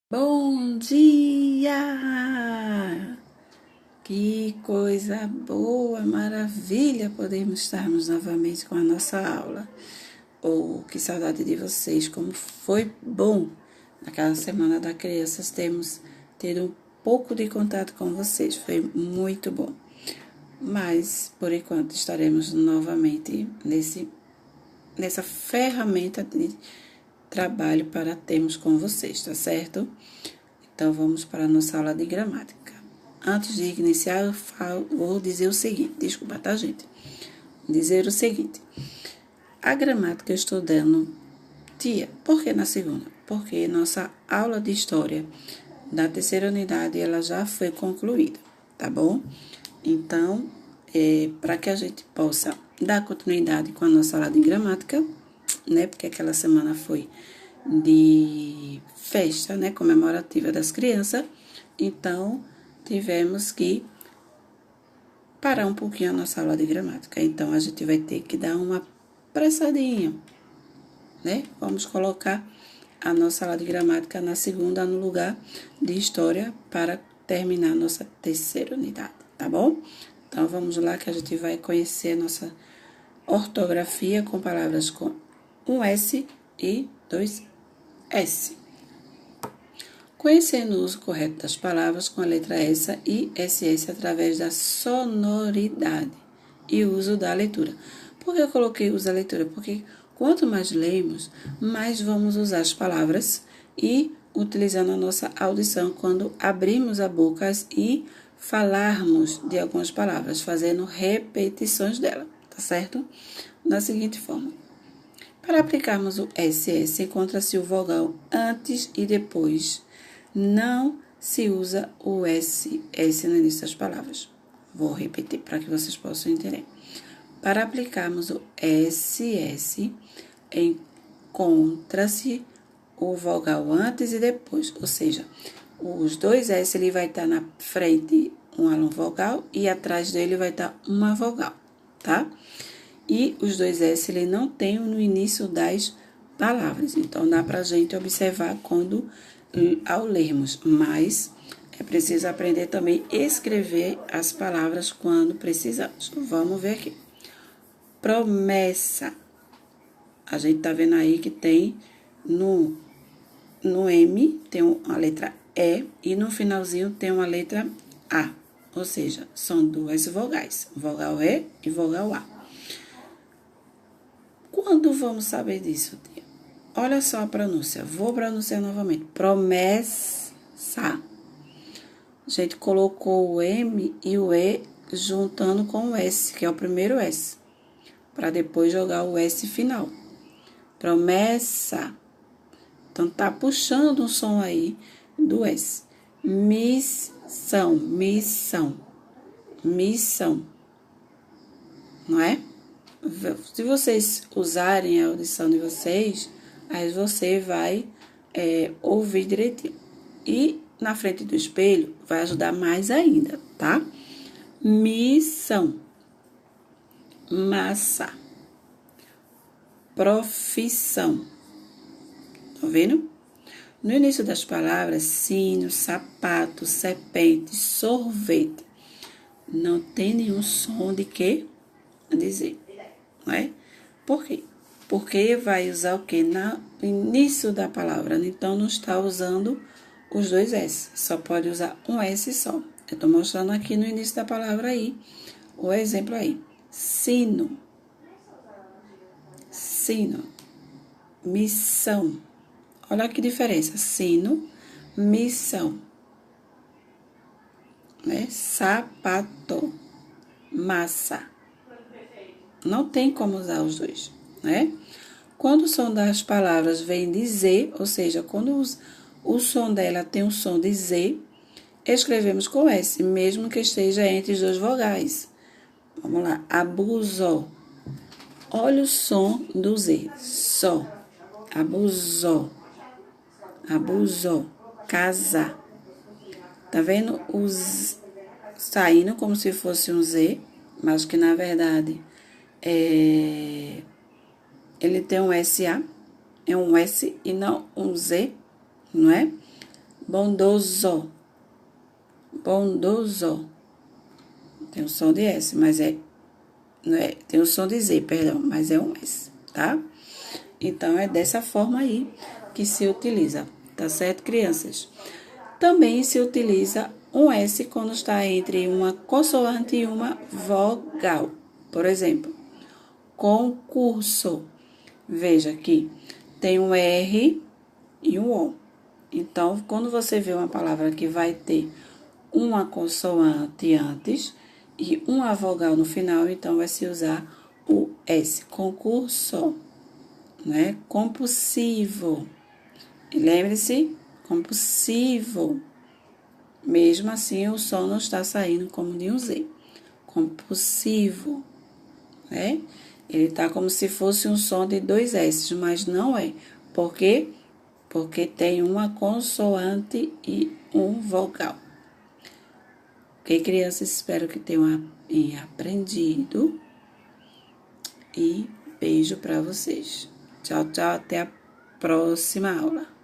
Bom dia! Que coisa boa, maravilha podermos estarmos novamente com a nossa aula. Que saudade de vocês, como foi bom naquela semana das crianças termos tido um pouco de contato com vocês, foi muito bom. Mas, por enquanto, estaremos novamente nessa ferramenta de trabalho para termos com vocês, tá certo? Então, vamos para a nossa aula de gramática. Antes de iniciar, vou dizer o seguinte, desculpa, tá, gente? Dizer o seguinte, a gramática eu estou dando, tia, por que na segunda? Porque nossa aula de história da terceira unidade, ela já foi concluída, tá bom? Então, para que a gente possa dar continuidade com a nossa aula de gramática, né? Porque aquela semana foi de festa, né, comemorativa das crianças, então tivemos que parar um pouquinho a nossa aula de gramática. Então a gente vai ter que dar uma apressadinha, né? Vamos colocar a nossa aula de gramática na segunda no lugar de história para terminar a nossa terceira unidade, tá bom? Então vamos lá que a gente vai conhecer a nossa ortografia com palavras com um S e dois S. Conhecendo o uso correto das palavras com a letra S e SS através da sonoridade e uso da leitura. Por que eu coloquei uso da leitura? Porque quanto mais lemos, mais vamos usar as palavras e utilizando a nossa audição quando abrimos a boca e falarmos de algumas palavras, fazendo repetições dela, tá certo? Da seguinte forma. Para aplicarmos o SS, encontra-se o vogal antes e depois. Não se usa o SS no início das palavras. Vou repetir para que vocês possam entender. Para aplicarmos o SS, encontra-se o vogal antes e depois. Ou seja, os dois S ele vai estar na frente uma vogal e atrás dele vai estar uma vogal, tá? E os dois S ele não tem no início das palavras. Então, dá para a gente observar ao lermos. Mas é preciso aprender também a escrever as palavras quando precisamos. Vamos ver aqui. Promessa. A gente tá vendo aí que tem no M tem a letra E e no finalzinho tem uma letra A. Ou seja, são duas vogais. Vogal E e vogal A. Quando vamos saber disso, tia? Olha só a pronúncia. Vou pronunciar novamente. Promessa. A gente colocou o M e o E juntando com o S, que é o primeiro S, para depois jogar o S final. Promessa. Então, tá puxando um som aí do S. Missão. Não é? Se vocês usarem a audição de vocês, aí você vai ouvir direitinho. E na frente do espelho vai ajudar mais ainda, tá? Missão. Massa. Profissão. Tá vendo? No início das palavras, sino, sapato, serpente, sorvete, não tem nenhum som de que dizer. Não é? Por quê? Porque vai usar o quê? No início da palavra. Então, não está usando os dois S. Só pode usar um S só. Eu estou mostrando aqui no início da palavra aí, o exemplo aí. Sino. Missão. Olha que diferença. Sino, missão. Né? Sapato. Massa. Não tem como usar os dois, né? Quando o som das palavras vem de Z, ou seja, quando o som dela tem o som de Z, escrevemos com S, mesmo que esteja entre os dois vogais. Vamos lá. Abusou. Olha o som do Z. Só. Abusou. Casar. Tá vendo? Saindo como se fosse um Z, mas que na verdade ele tem um SA, é um S e não um Z, não é? bondoso, bondoso. Tem o som de S, mas não é, tem o som de Z, perdão, mas é um S, tá? Então, é dessa forma aí que se utiliza, tá certo, crianças? Também se utiliza um S quando está entre uma consoante e uma vogal. Por exemplo, concurso. Veja aqui, tem um R e um O. Então, quando você vê uma palavra que vai ter uma consoante antes e uma vogal no final, então vai se usar o S, concurso, né? Compulsivo. E lembre-se, compulsivo. Mesmo assim, o som não está saindo como de um Z. Compulsivo, né? Ele tá como se fosse um som de dois S, mas não é. Por quê? Porque tem uma consoante e um vogal. Ok, crianças? Espero que tenham aprendido. E beijo para vocês. Tchau, tchau. Até a próxima aula.